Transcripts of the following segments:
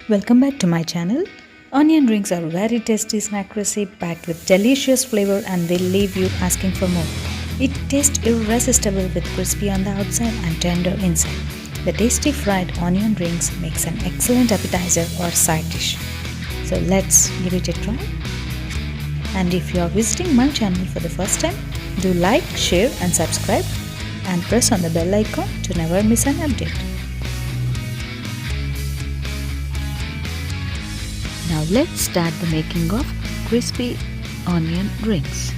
Welcome back to my channel. Onion rings are a very tasty snack recipe packed with delicious flavor and will leave you asking for more. It tastes irresistible with crispy on the outside and tender inside. The tasty fried onion rings makes an excellent appetizer or side dish. So let's give it a try. And if you are visiting my channel for the first time, do like, share and subscribe and press on the bell icon to never miss an update. Now let's start the making of crispy onion rings.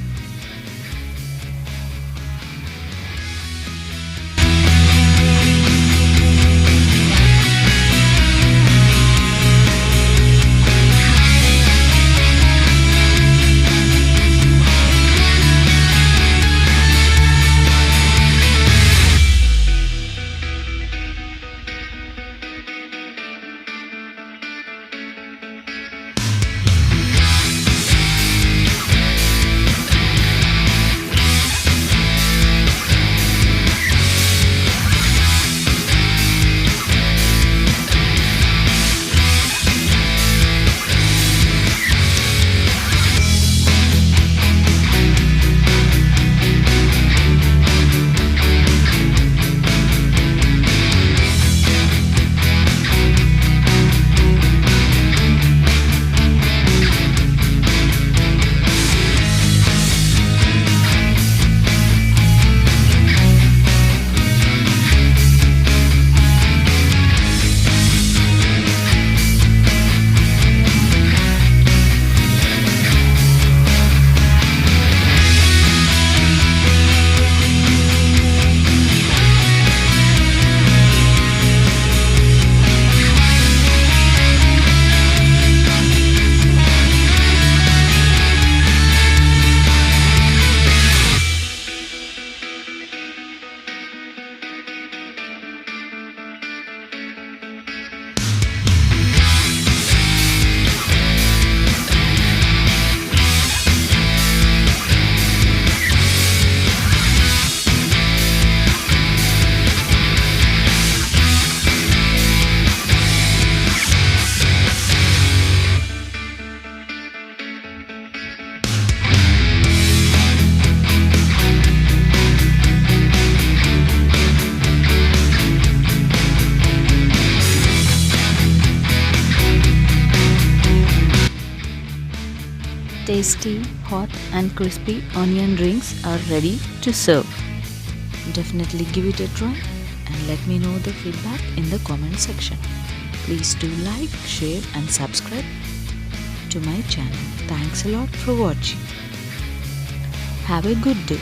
Tasty, hot and crispy onion rings are ready to serve. Definitely give it a try and let me know the feedback in the comment section. Please do like, share and subscribe to my channel. Thanks a lot for watching. Have a good day.